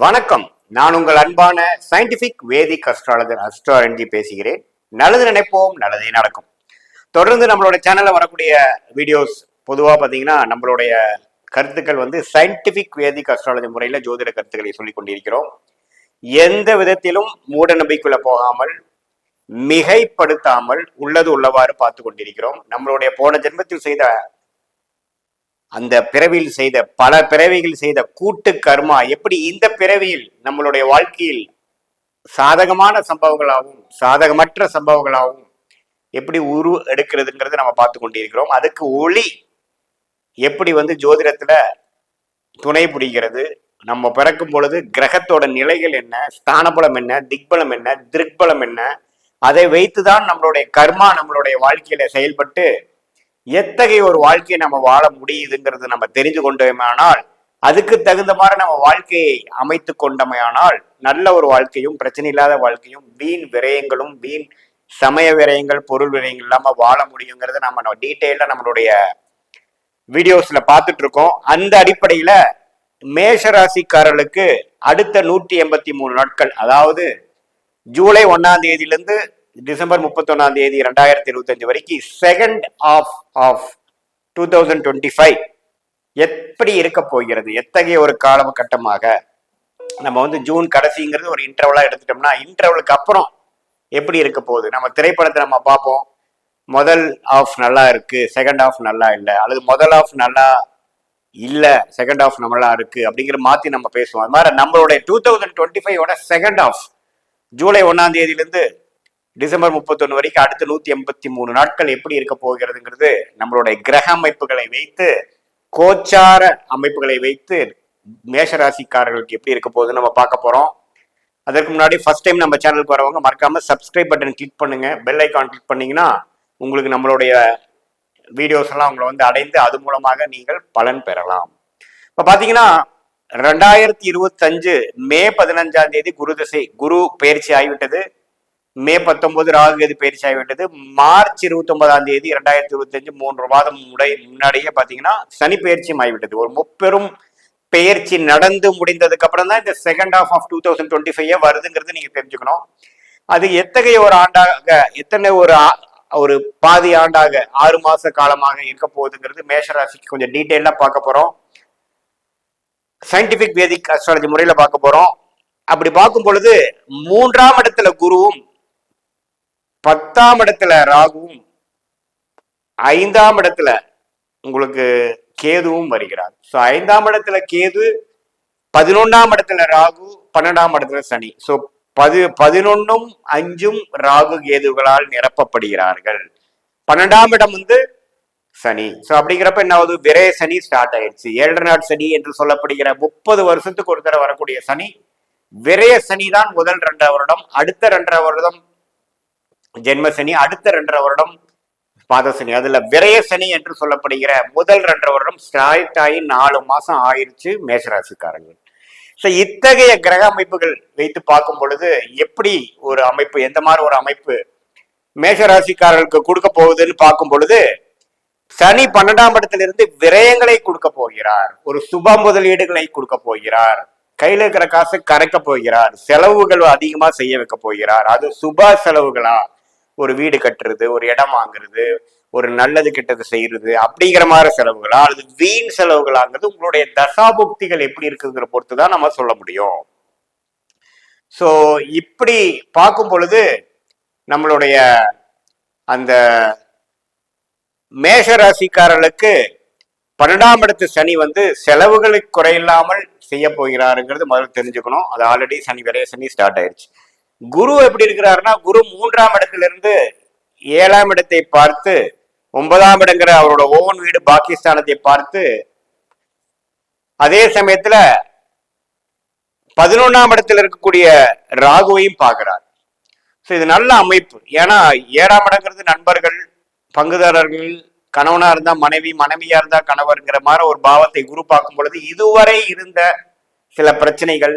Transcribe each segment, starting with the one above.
வணக்கம். நான் உங்கள் அன்பான சயின்டிபிக் வேதிக் அஸ்ட்ராலஜர் அஸ்ட்ராலஜி பேசுகிறேன். நல்லது நினைப்போம், நல்லதே நடக்கும். தொடர்ந்து நம்மளோட சேனல்ல வரக்கூடிய வீடியோஸ் பொதுவாக பார்த்தீங்கன்னா நம்மளுடைய கருத்துக்கள் சயின்டிபிக் வேதிக் அஸ்ட்ராலஜி முறையில ஜோதிட கருத்துக்களை சொல்லிக் கொண்டிருக்கிறோம். எந்த விதத்திலும் மூட நம்பிக்கைக்குள்ள போகாமல், மிகைப்படுத்தாமல் உள்ளது உள்ளவாறு பார்த்து கொண்டிருக்கிறோம். நம்மளுடைய போன ஜென்மத்தில் செய்த அந்த பிறவியில் செய்த பல பிறவிகள் செய்த கூட்டு கர்மா எப்படி இந்த பிறவியில் நம்மளுடைய வாழ்க்கையில் சாதகமான சம்பவங்களாகவும் சாதகமற்ற சம்பவங்களாகவும் எப்படி உரு எடுக்கிறதுங்கிறத நம்ம பார்த்து கொண்டிருக்கிறோம். அதுக்கு ஒளி எப்படி ஜோதிடத்துல துணை புரிகிறது, நம்ம பிறக்கும் பொழுது கிரகத்தோட நிலைகள் என்ன, ஸ்தானபலம் என்ன, திக்பலம் என்ன, திருக்பலம் என்ன, அதை வைத்துதான் நம்மளுடைய கர்மா நம்மளுடைய வாழ்க்கையில செயல்பட்டு எத்தகைய ஒரு வாழ்க்கையை நம்ம வாழ முடியுதுங்கிறது நம்ம தெரிஞ்சு கொண்டோமையானால், அதுக்கு தகுந்த மாதிரி நம்ம வாழ்க்கையை அமைத்து கொண்டமையானால் நல்ல ஒரு வாழ்க்கையும் பிரச்சனை இல்லாத வாழ்க்கையும் வீண் விரயங்களும் வீண் சமய விரயங்கள் பொருள் விரயங்கள் இல்லாம வாழ முடியுங்கிறத நம்ம டீட்டெயிலா நம்மளுடைய வீடியோஸ்ல பார்த்துட்டு இருக்கோம். அந்த அடிப்படையில மேஷராசிக்காரர்களுக்கு அடுத்த 183 நாட்கள், அதாவது ஜூலை 1ஆம் தேதியிலிருந்து டிசம்பர் 31ஆம் தேதி 2025 வரைக்கும் செகண்ட் ஆஃப் 2025 எப்படி இருக்க போகிறது, எத்தகைய ஒரு காலகட்டமாக நம்ம ஜூன் கடைசிங்கிறது ஒரு இன்டர்வலா எடுத்துட்டோம்னா இன்டர்வலுக்கு அப்புறம் எப்படி இருக்க போகுது. நம்ம திரைப்படத்தை நம்ம பார்ப்போம், முதல் ஆஃப் நல்லா இருக்கு, செகண்ட் ஆஃப் நல்லா இல்லை, அல்லது முதல் ஆஃப் நல்லா இல்ல செகண்ட் ஆஃப் நல்லா இருக்கு அப்படிங்கிற மாத்தி நம்ம பேசுவோம். அது மாதிரி நம்மளுடைய 2025 செகண்ட் ஆஃப் ஜூலை 1ஆம் தேதியிலிருந்து டிசம்பர் 31 வரைக்கும் அடுத்த 183 நாட்கள் எப்படி இருக்க போகிறதுங்கிறது நம்மளுடைய கிரக அமைப்புகளை வைத்து, கோச்சார அமைப்புகளை வைத்து மேஷராசிக்காரர்களுக்கு எப்படி இருக்க போகுதுன்னு நம்ம பார்க்க போறோம். அதற்கு முன்னாடி ஃபர்ஸ்ட் டைம் நம்ம சேனலுக்கு வரவங்க மறக்காம சப்ஸ்கிரைப் பட்டன் கிளிக் பண்ணுங்க, பெல் ஐக்கான் கிளிக் பண்ணீங்கன்னா உங்களுக்கு நம்மளுடைய வீடியோஸ் எல்லாம் உங்களை அடைந்து அது மூலமாக நீங்கள் பலன் பெறலாம். இப்ப பாத்தீங்கன்னா 2025 மே 15ஆம் தேதி குரு பயிற்சி ஆகிவிட்டது. மே 19 ராகு கேது பயிற்சி ஆகிவிட்டது. மார்ச் 29ஆம் தேதி 2025 3 மாதம் முன்னாடியே பாத்தீங்கன்னா சனி பயிற்சியும் ஆகிவிட்டது. ஒரு முப்பெரும் பெயர்ச்சி நடந்து முடிந்ததுக்கு அப்புறம் தான் இந்த செகண்ட் ஆஃப் 2025 வருதுங்கிறது நீங்க தெரிஞ்சுக்கணும். அது எத்தகைய ஒரு ஆண்டாக, எத்தனை ஒரு பாதி ஆண்டாக 6 மாச காலமாக இருக்க போகுதுங்கிறது மேஷராசிக்கு கொஞ்சம் டீட்டெயிலா பார்க்க போறோம். சயின்டிபிக் வேதிக் அஸ்ட்ராலஜி முறையில பார்க்க போறோம். அப்படி பார்க்கும் பொழுது 3ஆம் இடத்துல குருவும் 10ஆம் இடத்துல ராகுவும் 5ஆம் இடத்துல உங்களுக்கு கேதுவும் வருகிறார். ஸோ 5ஆம் இடத்துல கேது, 11ஆம் இடத்துல ராகு, 12ஆம் இடத்துல சனி. ஸோ 11ம் 5ம் ராகு கேதுகளால் நிரப்பப்படுகிறார்கள். 12ஆம் இடம் சனி. ஸோ அப்படிங்கிறப்ப என்ன ஆகுது, விரய சனி ஸ்டார்ட் ஆயிடுச்சு. 7 நாட் சனி என்று சொல்லப்படுகிற 30 வருஷத்துக்கு ஒரு தடவை வரக்கூடிய சனி, விரய சனி தான் முதல் 2.5 வருடம். அடுத்த 2.5 வருடம் ஜென்ம சனி, அடுத்த 2.5 வருடம் பாத சனி. அதுல விரய சனி என்று சொல்லப்படுகிற முதல் 2.5 வருடம் ஸ்டார்ட் ஆகி 4 மாசம் ஆயிடுச்சு மேஷராசிக்காரர்கள். ஸோ இத்தகைய கிரக அமைப்புகள் வைத்து பார்க்கும் பொழுது எப்படி ஒரு அமைப்பு, எந்த மாதிரி ஒரு அமைப்பு மேஷராசிக்காரர்களுக்கு கொடுக்க போகுதுன்னு பார்க்கும் பொழுது, சனி 12ஆம் இடத்திலிருந்து விரயங்களை கொடுக்க போகிறார், ஒரு சுப முதலீடுகளை கொடுக்க போகிறார், கையில இருக்கிற காசு கரைக்க போகிறார், செலவுகள் அதிகமா செய்ய வைக்க போகிறார். அது சுப செலவுகளா, ஒரு வீடு கட்டுறது, ஒரு இடம் வாங்குறது, ஒரு நல்லது கெட்டது செய்யறது அப்படிங்கிற மாதிரி செலவுகளா, அல்லது வீண் செலவுகளாங்கிறது உங்களுடைய தசாபுக்திகள் எப்படி இருக்குங்கிற பொறுத்து தான் நம்ம சொல்ல முடியும். ஸோ இப்படி பார்க்கும் பொழுது நம்மளுடைய அந்த மேஷராசிக்காரர்களுக்கு 12ஆம் இடத்து சனி செலவுகளுக்கு குறையில்லாமல் செய்ய போகிறாருங்கிறது முதல்ல தெரிஞ்சுக்கணும். அது ஆல்ரெடி சனி விரைய சனி ஸ்டார்ட் ஆயிடுச்சு. குரு எப்படி இருக்கிறாருன்னா, குரு 3ஆம் இடத்திலிருந்து 7ஆம் இடத்தை பார்த்து, 9ஆம் இடங்கிற அவரோட ஓன் வீடு பாகிஸ்தானத்தை பார்த்து, அதே சமயத்துல 11ஆம் இடத்துல இருக்கக்கூடிய ராகுவையும் பார்க்கிறார். ஸோ இது நல்ல அமைப்பு. ஏன்னா 7ஆம் இடங்கிறது நண்பர்கள், பங்குதாரர்கள், கணவனா இருந்தா மனைவி, மனைவியா இருந்தா கணவர்ங்கிற மாதிரி ஒரு பாவத்தை குரு பார்க்கும் பொழுது இதுவரை இருந்த சில பிரச்சனைகள்,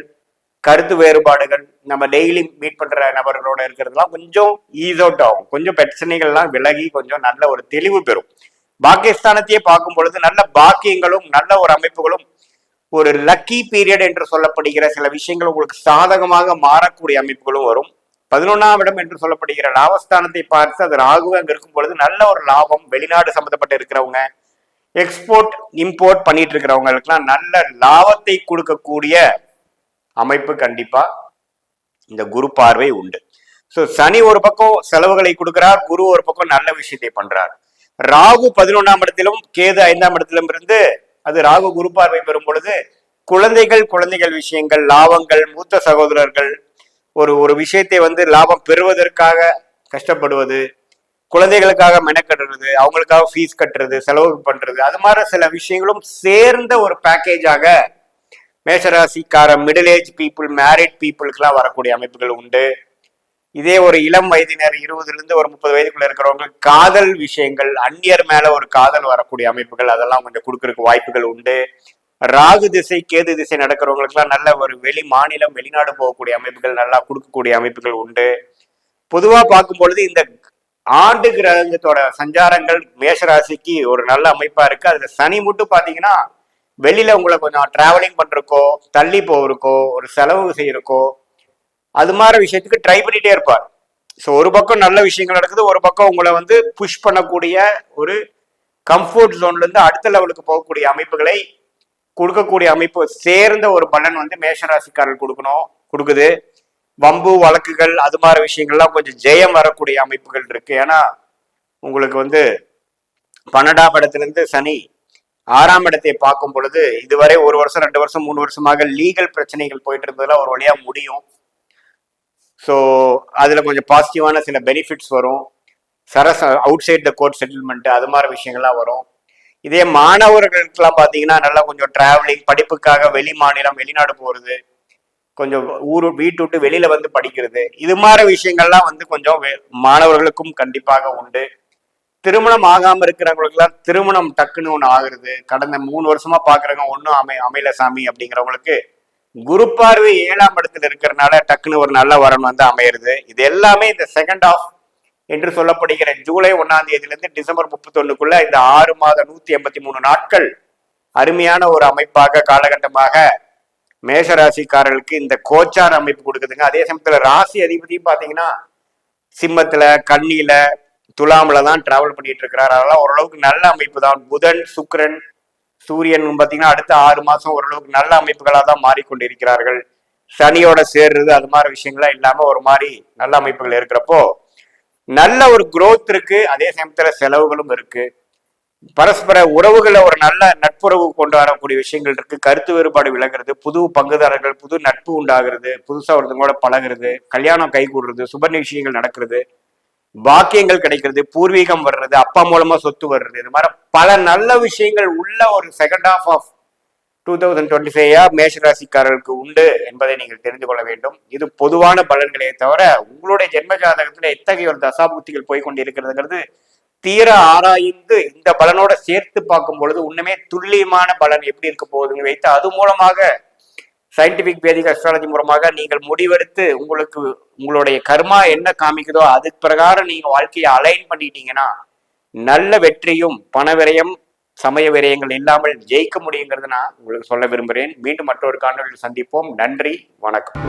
கருத்து வேறுபாடுகள், நம்ம டெய்லி மீட் பண்ற நபர்களோட இருக்கிறதுலாம் கொஞ்சம் ஈஸ் அவுட் ஆகும். கொஞ்சம் பிரச்சனைகள்லாம் விலகி கொஞ்சம் நல்ல ஒரு தெளிவு பெறும். பாக்கியஸ்தானத்தையே பார்க்கும் பொழுது நல்ல பாக்கியங்களும் நல்ல ஒரு அமைப்புகளும் ஒரு லக்கி பீரியட் என்று சொல்லப்படுகிற சில விஷயங்கள் உங்களுக்கு சாதகமாக மாறக்கூடிய அமைப்புகளும் வரும். 11ஆம் இடம் என்று சொல்லப்படுகிற லாபஸ்தானத்தை பார்த்து அது ராகு அங்க இருக்கும் பொழுது நல்ல ஒரு லாபம், வெளிநாடு சம்பந்தப்பட்டு இருக்கிறவங்க, எக்ஸ்போர்ட் இம்போர்ட் பண்ணிட்டு இருக்கிறவங்களுக்குலாம் நல்ல லாபத்தை கொடுக்கக்கூடிய அமைப்பு கண்டிப்பா இந்த குரு பார்வை உண்டு. ஸோ சனி ஒரு பக்கம் செலவுகளை கொடுக்கிறார், குரு ஒரு பக்கம் நல்ல விஷயத்தை பண்றார். ராகு 11ஆம் இடத்திலும் கேது 5ஆம் இடத்திலும் இருந்து அது ராகு குரு பார்வை பெறும் பொழுது குழந்தைகள் விஷயங்கள், லாபங்கள், மூத்த சகோதரர்கள் ஒரு விஷயத்தை லாபம் பெறுவதற்காக கஷ்டப்படுவது, குழந்தைகளுக்காக மெனக்கட்டுறது, அவங்களுக்காக ஃபீஸ் கட்டுறது, செலவு பண்றது, அது மாதிரி சில விஷயங்களும் சேர்ந்த ஒரு பேக்கேஜாக மேஷராசிக்கார மிடில் ஏஜ் பீப்புள், மேரிட் பீப்புளுக்குலாம் வரக்கூடிய அமைப்புகள் உண்டு. இதே ஒரு இளம் வயதினர் 20லிருந்து ஒரு 30 வயதுக்குள்ள இருக்கிறவங்க காதல் விஷயங்கள், அந்நியர் மேல ஒரு காதல் வரக்கூடிய அமைப்புகள், அதெல்லாம் கொஞ்சம் கொடுக்கறதுக்கு வாய்ப்புகள் உண்டு. ராகு திசை கேது திசை நடக்கிறவங்களுக்குலாம் நல்ல ஒரு வெளி மாநிலம், வெளிநாடு போகக்கூடிய அமைப்புகள் நல்லா கொடுக்கக்கூடிய அமைப்புகள் உண்டு. பொதுவா பார்க்கும் பொழுது இந்த ஆண்டு கிரகத்தோட சஞ்சாரங்கள் மேஷராசிக்கு ஒரு நல்ல அமைப்பா இருக்கு. அதுல சனி மட்டும் பாத்தீங்கன்னா வெளியில உங்களை கொஞ்சம் டிராவலிங் பண்றக்கோ, தள்ளி போவருக்கோ, ஒரு செலவு செய்யறக்கோ, அது மாதிரி விஷயத்துக்கு ட்ரை பண்ணிட்டே இருப்பார். ஸோ ஒரு பக்கம் நல்ல விஷயங்கள் நடக்குது, ஒரு பக்கம் உங்களை புஷ் பண்ணக்கூடிய ஒரு கம்ஃபர்ட் ஜோன்ல இருந்து அடுத்த லெவலுக்கு போகக்கூடிய அமைப்புகளை கொடுக்கக்கூடிய அமைப்பு சேர்ந்த ஒரு பலன் மேஷராசிக்காரர்கள் கொடுக்குது. வம்பு வழக்குகள் அது மாதிரி விஷயங்கள்லாம் கொஞ்சம் ஜெயம் வரக்கூடிய அமைப்புகள் இருக்கு. ஏன்னா உங்களுக்கு 12ஆம் இடத்திலிருந்து சனி 6ஆம் இடத்தை பார்க்கும் பொழுது இதுவரை 1 வருஷம் 2 வருஷம் 3 வருஷமாக லீகல் பிரச்சனைகள் போயிட்டு இருந்ததுல ஒரு வழியா முடியும். ஸோ அதுல கொஞ்சம் பாசிட்டிவான சில பெனிஃபிட்ஸ் வரும். Outside the court settlement அது மாதிரி விஷயங்கள்லாம் வரும். இதே மாணவர்களுக்கெல்லாம் பார்த்தீங்கன்னா நல்லா கொஞ்சம் டிராவலிங், படிப்புக்காக வெளி மாநிலம், வெளிநாடு போறது, கொஞ்சம் வீட்டு விட்டு வெளியில படிக்கிறது, இது மாதிரி விஷயங்கள்லாம் கொஞ்சம் மாணவர்களுக்கும் கண்டிப்பாக உண்டு. திருமணம் ஆகாம இருக்கிறவங்களுக்குலாம் திருமணம் டக்குன்னு ஒன்று ஆகுறது, கடந்த 3 வருஷமா பாக்குறவங்க ஒன்றும் அமையல சாமி அப்படிங்கிறவங்களுக்கு குரு பார்வை 7ஆம் இடத்துல இருக்கிறதுனால டக்குன்னு ஒரு நல்ல வரன் அமையிறது. இது எல்லாமே இந்த செகண்ட் ஆஃப் என்று சொல்லப்படுகிற ஜூலை 1ஆம் தேதியிலிருந்து டிசம்பர் 31க்குள்ள இந்த 6 மாதம் 183 நாட்கள் அருமையான ஒரு அமைப்பாக காலகட்டமாக மேஷராசிக்காரர்களுக்கு இந்த கோச்சார அமைப்பு கொடுக்குதுங்க. அதே சமயத்துல ராசி அதிபதியும் பாத்தீங்கன்னா சிம்மத்துல, கன்னியில, துலாமில தான் டிராவல் பண்ணிட்டு இருக்கிறார். அதெல்லாம் ஓரளவுக்கு நல்ல அமைப்பு தான். புதன், சுக்கிரன், சூரியன் பாத்தீங்கன்னா அடுத்த 6 மாசம் ஓரளவுக்கு நல்ல அமைப்புகளா தான் மாறிக்கொண்டிருக்கிறார்கள். சனியோட சேர்றது அது மாதிரி விஷயங்கள்லாம் இல்லாம ஒரு மாதிரி நல்ல அமைப்புகள் இருக்கிறப்போ நல்ல ஒரு குரோத் இருக்கு. அதே சமயத்துல செலவுகளும் இருக்கு. பரஸ்பர உறவுகளை ஒரு நல்ல நட்புறவு கொண்டு வரக்கூடிய விஷயங்கள் இருக்கு. கருத்து வேறுபாடு விலகிறது, புது பங்குதாரர்கள், புது நட்பு உண்டாகிறது, புதுசா ஒருத்தவங்களோட பழகிறது, கல்யாணம் கைகூடுறது, சுப நிகழ்ச்சிகள் நடக்கிறது, பாக்கியங்கள் கிடைக்கிறது, பூர்வீகம் வர்றது, அப்பா மூலமா சொத்து வர்றது, இது மாதிரி பல நல்ல விஷயங்கள் உள்ள ஒரு செகண்ட் ஹாஃப் ஆஃப் 2025 மேஷராசிக்காரர்களுக்கு உண்டு என்பதை நீங்கள் தெரிந்து கொள்ள வேண்டும். இது பொதுவான பலன்களே தவிர உங்களுடைய ஜென்ம ஜாதகத்துல எத்தகைய ஒரு தசாபுக்திகள் போய்கொண்டிருக்கிறதுங்கிறது தீர ஆராய்ந்து இந்த பலனோட சேர்த்து பார்க்கும் பொழுது உண்மையே துல்லியமான பலன் எப்படி இருக்க போகுதுன்னு வைத்து அது மூலமாக சயின்டிபிக் வேதிக் அஸ்ட்ராலஜி மூலமாக நீங்கள் முடிவெடுத்து உங்களுடைய கர்மா என்ன காமிக்குதோ அது பிரகாரம் நீங்க வாழ்க்கையை அலைன் பண்ணிட்டீங்கன்னா நல்ல வெற்றியும் பண விரயம் சமய விரயங்கள் இல்லாமல் ஜெயிக்க முடியுங்கிறது நான் உங்களுக்கு சொல்ல விரும்புகிறேன். மீண்டும் மற்றொரு காணொலியில் சந்திப்போம். நன்றி, வணக்கம்.